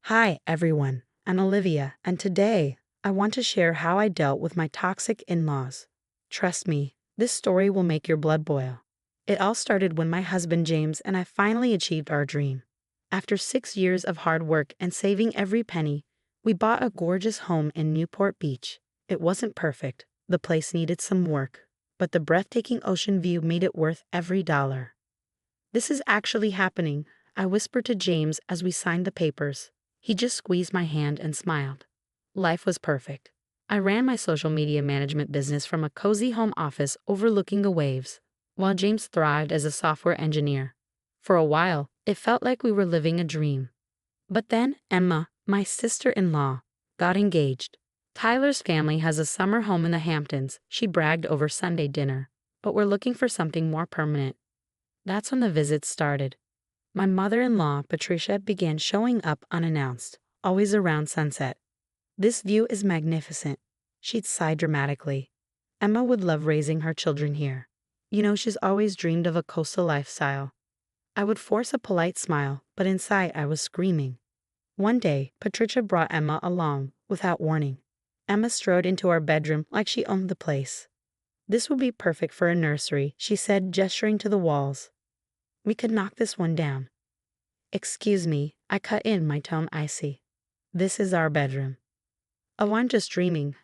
Hi, everyone. I'm Olivia, and today I want to share how I dealt with my toxic in laws. Trust me, this story will make your blood boil. It all started when my husband James and I finally achieved our dream. After 6 years of hard work and saving every penny, we bought a gorgeous home in Newport Beach. It wasn't perfect, the place needed some work, but the breathtaking ocean view made it worth every dollar. This is actually happening, I whispered to James as we signed the papers. He just squeezed my hand and smiled. Life was perfect. I ran my social media management business from a cozy home office overlooking the waves, while James thrived as a software engineer. For a while, it felt like we were living a dream. But then Emma, my sister-in-law, got engaged. Tyler's family has a summer home in the Hamptons, she bragged over Sunday dinner, but we're looking for something more permanent. That's when the visits started. My mother-in-law, Patricia, began showing up unannounced, always around sunset. This view is magnificent, she'd sigh dramatically. Emma would love raising her children here. She's always dreamed of a coastal lifestyle. I would force a polite smile, but inside I was screaming. One day, Patricia brought Emma along, without warning. Emma strode into our bedroom like she owned the place. This would be perfect for a nursery, she said, gesturing to the walls. We could knock this one down. Excuse me, I cut in, my tone icy. This is our bedroom. Oh, I'm just dreaming,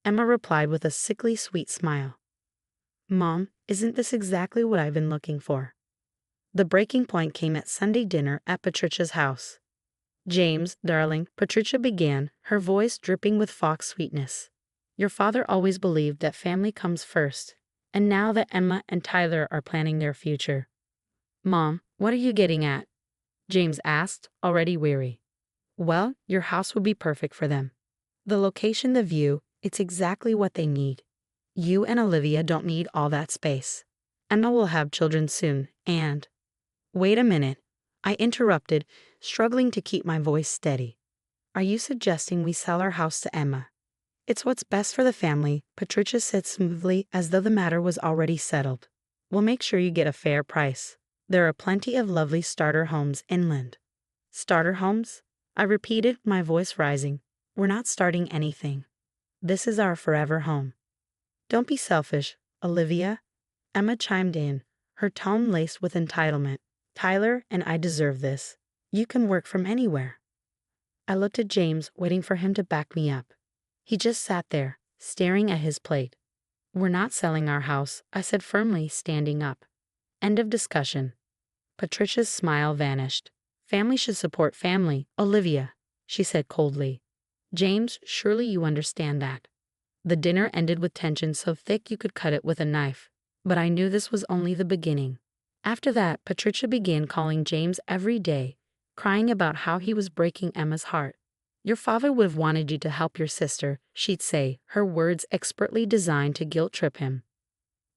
Emma replied with a sickly sweet smile. Mom, isn't this exactly what I've been looking for? The breaking point came at Sunday dinner at Patricia's house. James, darling, Patricia began, her voice dripping with fox sweetness. Your father always believed that family comes first, and now that Emma and Tyler are planning their future. Mom, what are you getting at? James asked, already weary. Well, your house would be perfect for them. The location, the view, it's exactly what they need. You and Olivia don't need all that space. Emma will have children soon, and… Wait a minute, I interrupted, struggling to keep my voice steady. Are you suggesting we sell our house to Emma? It's what's best for the family, Patricia said smoothly, as though the matter was already settled. We'll make sure you get a fair price. There are plenty of lovely starter homes inland. Starter homes? I repeated, my voice rising. We're not starting anything. This is our forever home. Don't be selfish, Olivia, Emma chimed in, her tone laced with entitlement. Tyler and I deserve this. You can work from anywhere. I looked at James, waiting for him to back me up. He just sat there, staring at his plate. We're not selling our house, I said firmly, standing up. End of discussion. Patricia's smile vanished. Family should support family, Olivia, she said coldly. James, surely you understand that. The dinner ended with tension so thick you could cut it with a knife. But I knew this was only the beginning. After that, Patricia began calling James every day, crying about how he was breaking Emma's heart. Your father would have wanted you to help your sister, she'd say, her words expertly designed to guilt-trip him.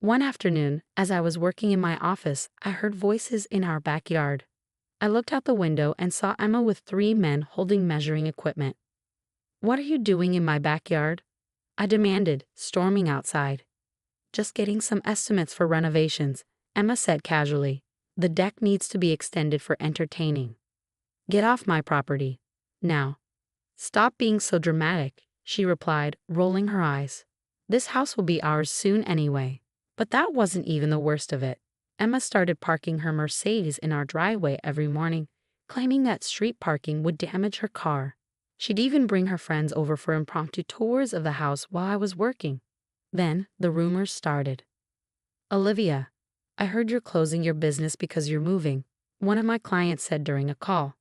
One afternoon, as I was working in my office, I heard voices in our backyard. I looked out the window and saw Emma with 3 men holding measuring equipment. What are you doing in my backyard? I demanded, storming outside. Just getting some estimates for renovations, Emma said casually. The deck needs to be extended for entertaining. Get off my property. Now. Stop being so dramatic, she replied, rolling her eyes. This house will be ours soon anyway. But that wasn't even the worst of it. Emma started parking her Mercedes in our driveway every morning, claiming that street parking would damage her car. She'd even bring her friends over for impromptu tours of the house while I was working. Then the rumors started. Olivia, I heard you're closing your business because you're moving, one of my clients said during a call.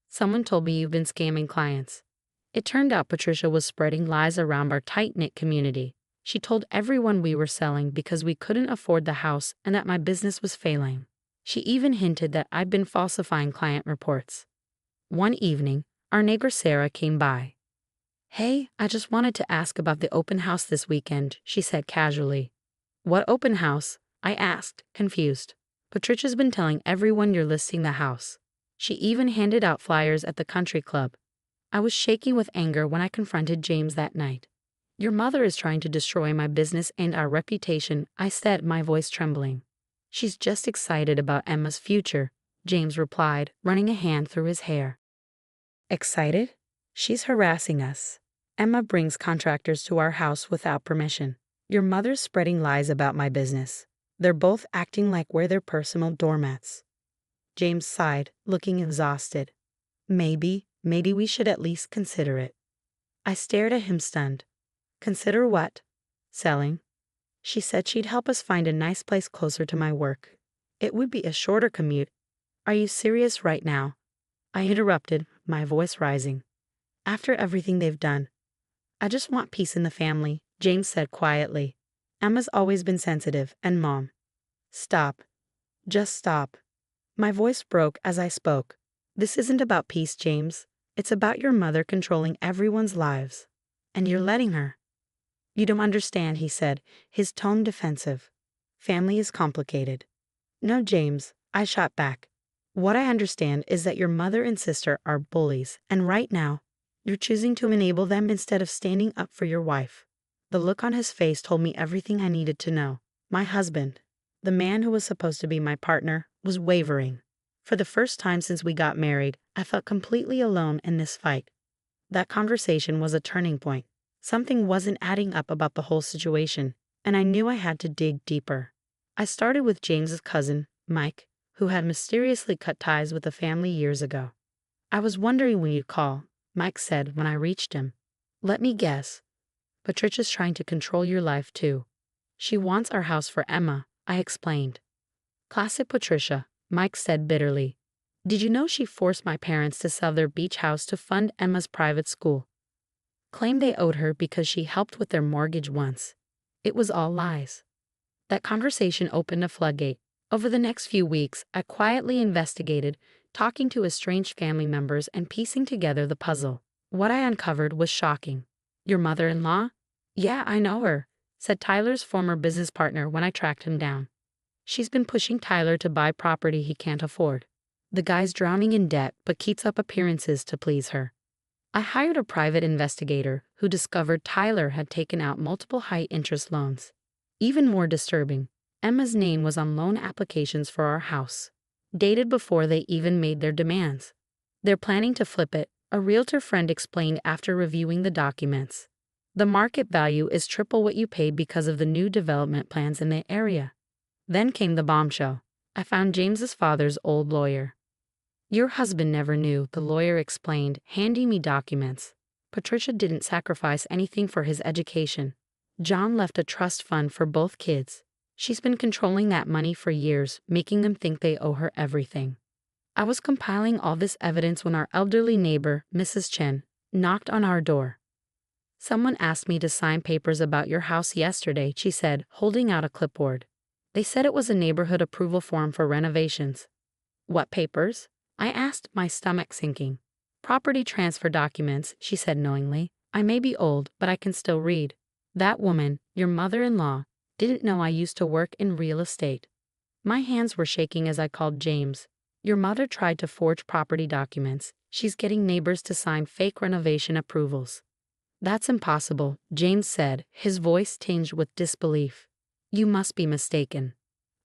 Someone told me you've been scamming clients. It turned out Patricia was spreading lies around our tight-knit community. She told everyone we were selling because we couldn't afford the house and that my business was failing. She even hinted that I'd been falsifying client reports. One evening, our neighbor Sarah came by. Hey, I just wanted to ask about the open house this weekend, she said casually. What open house? I asked, confused. Patricia's been telling everyone you're listing the house. She even handed out flyers at the country club. I was shaking with anger when I confronted James that night. Your mother is trying to destroy my business and our reputation, I said, my voice trembling. She's just excited about Emma's future, James replied, running a hand through his hair. Excited? She's harassing us. Emma brings contractors to our house without permission. Your mother's spreading lies about my business. They're both acting like we're their personal doormats. James sighed, looking exhausted. Maybe we should at least consider it. I stared at him stunned. Consider what? Selling. She said she'd help us find a nice place closer to my work. It would be a shorter commute. Are you serious right now? I interrupted, my voice rising. After everything they've done. I just want peace in the family, James said quietly. Emma's always been sensitive, and Mom. Stop. Just stop. My voice broke as I spoke. This isn't about peace, James. It's about your mother controlling everyone's lives. And you're letting her. You don't understand, he said, his tone defensive. Family is complicated. No, James, I shot back. What I understand is that your mother and sister are bullies, and right now, you're choosing to enable them instead of standing up for your wife. The look on his face told me everything I needed to know. My husband, the man who was supposed to be my partner, was wavering. For the first time since we got married, I felt completely alone in this fight. That conversation was a turning point. Something wasn't adding up about the whole situation, and I knew I had to dig deeper. I started with James's cousin, Mike, who had mysteriously cut ties with the family years ago. I was wondering when you'd call, Mike said when I reached him. Let me guess. Patricia's trying to control your life too. She wants our house for Emma, I explained. Classic Patricia, Mike said bitterly. Did you know she forced my parents to sell their beach house to fund Emma's private school? Claimed they owed her because she helped with their mortgage once. It was all lies. That conversation opened a floodgate. Over the next few weeks, I quietly investigated, talking to estranged family members and piecing together the puzzle. What I uncovered was shocking. Your mother-in-law? Yeah, I know her, said Tyler's former business partner when I tracked him down. She's been pushing Tyler to buy property he can't afford. The guy's drowning in debt but keeps up appearances to please her. I hired a private investigator who discovered Tyler had taken out multiple high-interest loans. Even more disturbing, Emma's name was on loan applications for our house, dated before they even made their demands. They're planning to flip it, a realtor friend explained after reviewing the documents. The market value is triple what you paid because of the new development plans in the area. Then came the bombshell. I found James's father's old lawyer. Your husband never knew, the lawyer explained, handing me documents. Patricia didn't sacrifice anything for his education. John left a trust fund for both kids. She's been controlling that money for years, making them think they owe her everything. I was compiling all this evidence when our elderly neighbor, Mrs. Chen, knocked on our door. Someone asked me to sign papers about your house yesterday, she said, holding out a clipboard. They said it was a neighborhood approval form for renovations. What papers? I asked, my stomach sinking. Property transfer documents, she said knowingly. I may be old, but I can still read. That woman, your mother-in-law, didn't know I used to work in real estate. My hands were shaking as I called James. Your mother tried to forge property documents. She's getting neighbors to sign fake renovation approvals. That's impossible, James said, his voice tinged with disbelief. You must be mistaken.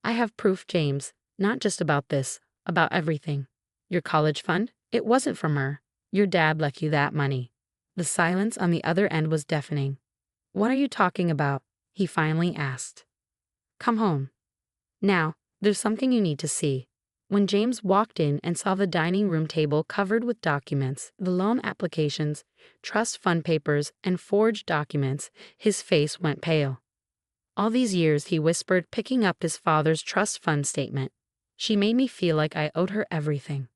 I have proof, James, not just about this, about everything. Your college fund? It wasn't from her. Your dad left you that money. The silence on the other end was deafening. What are you talking about? He finally asked. Come home. Now, there's something you need to see. When James walked in and saw the dining room table covered with documents, the loan applications, trust fund papers, and forged documents, his face went pale. All these years, he whispered, picking up his father's trust fund statement. She made me feel like I owed her everything.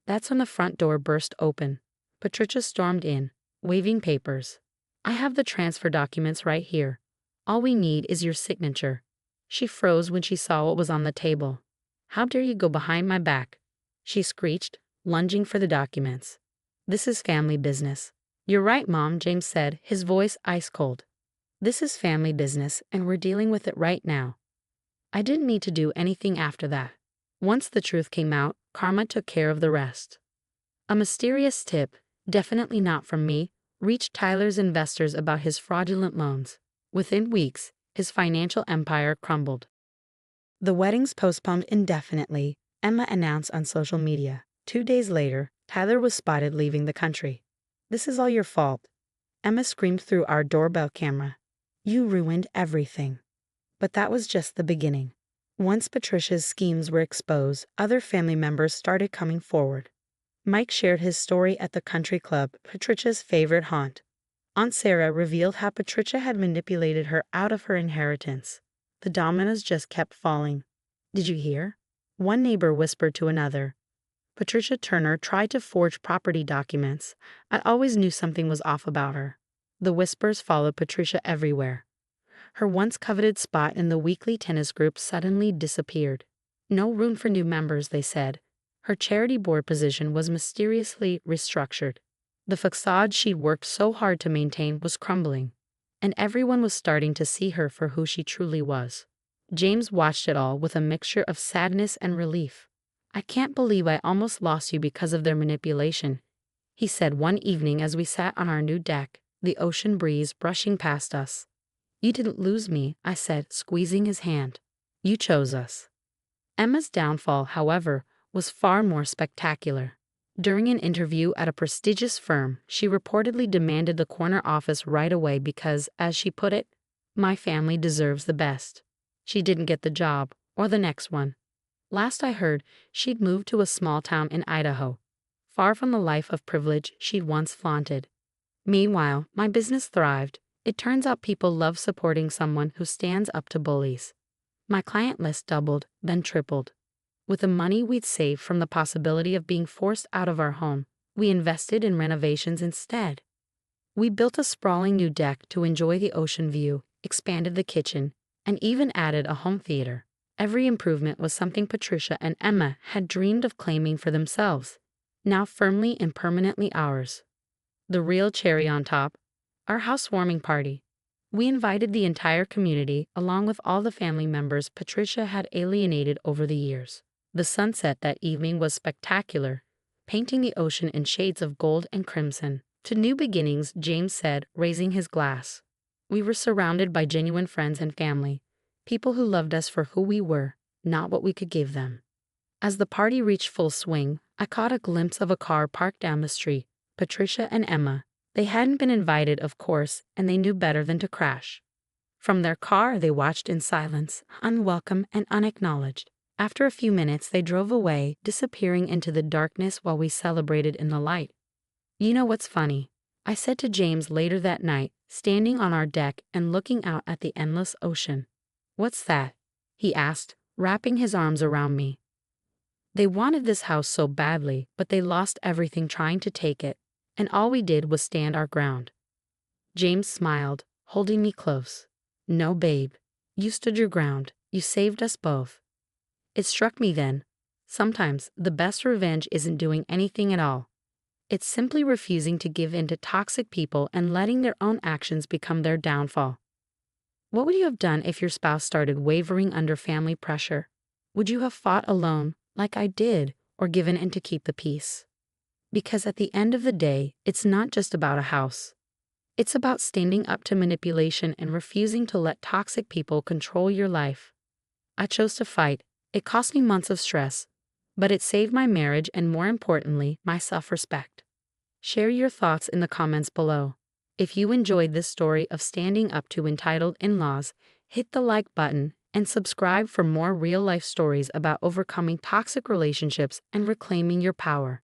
That's when the front door burst open. Patricia stormed in, waving papers. I have the transfer documents right here. All we need is your signature. She froze when she saw what was on the table. How dare you go behind my back? She screeched, lunging for the documents. This is family business. You're right, Mom, James said, his voice ice cold. This is family business, and we're dealing with it right now. I didn't need to do anything after that. Once the truth came out, karma took care of the rest. A mysterious tip, definitely not from me, reached Tyler's investors about his fraudulent loans. Within weeks, his financial empire crumbled. The wedding's postponed indefinitely, Emma announced on social media. 2 days later, Tyler was spotted leaving the country. "This is all your fault," Emma screamed through our doorbell camera. "You ruined everything." But that was just the beginning. Once Patricia's schemes were exposed, other family members started coming forward. Mike shared his story at the country club, Patricia's favorite haunt. Aunt Sarah revealed how Patricia had manipulated her out of her inheritance. The dominoes just kept falling. "Did you hear?" one neighbor whispered to another. "Patricia Turner tried to forge property documents. I always knew something was off about her." The whispers followed Patricia everywhere. Her once coveted spot in the weekly tennis group suddenly disappeared. No room for new members, they said. Her charity board position was mysteriously restructured. The facade she'd worked so hard to maintain was crumbling, and everyone was starting to see her for who she truly was. James watched it all with a mixture of sadness and relief. "I can't believe I almost lost you because of their manipulation," he said one evening as we sat on our new deck, the ocean breeze brushing past us. "You didn't lose me," I said, squeezing his hand. "You chose us." Emma's downfall, however, was far more spectacular. During an interview at a prestigious firm, she reportedly demanded the corner office right away because, as she put it, "My family deserves the best." She didn't get the job, or the next one. Last I heard, she'd moved to a small town in Idaho, far from the life of privilege she'd once flaunted. Meanwhile, my business thrived. It turns out people love supporting someone who stands up to bullies. My client list doubled, then tripled. With the money we'd saved from the possibility of being forced out of our home, we invested in renovations instead. We built a sprawling new deck to enjoy the ocean view, expanded the kitchen, and even added a home theater. Every improvement was something Patricia and Emma had dreamed of claiming for themselves, now firmly and permanently ours. The real cherry on top, our housewarming party. We invited the entire community, along with all the family members Patricia had alienated over the years. The sunset that evening was spectacular, painting the ocean in shades of gold and crimson. "To new beginnings," James said, raising his glass. We were surrounded by genuine friends and family, people who loved us for who we were, not what we could give them. As the party reached full swing, I caught a glimpse of a car parked down the street. Patricia and Emma. They hadn't been invited, of course, and they knew better than to crash. From their car, they watched in silence, unwelcome and unacknowledged. After a few minutes, they drove away, disappearing into the darkness while we celebrated in the light. "You know what's funny?" I said to James later that night, standing on our deck and looking out at the endless ocean. "What's that?" he asked, wrapping his arms around me. "They wanted this house so badly, but they lost everything trying to take it, and all we did was stand our ground." James smiled, holding me close. "No, babe. You stood your ground. You saved us both." It struck me then. Sometimes the best revenge isn't doing anything at all. It's simply refusing to give in to toxic people and letting their own actions become their downfall. What would you have done if your spouse started wavering under family pressure? Would you have fought alone, like I did, or given in to keep the peace? Because at the end of the day, it's not just about a house. It's about standing up to manipulation and refusing to let toxic people control your life. I chose to fight. It cost me months of stress, but it saved my marriage and, more importantly, my self-respect. Share your thoughts in the comments below. If you enjoyed this story of standing up to entitled in-laws, hit the like button and subscribe for more real-life stories about overcoming toxic relationships and reclaiming your power.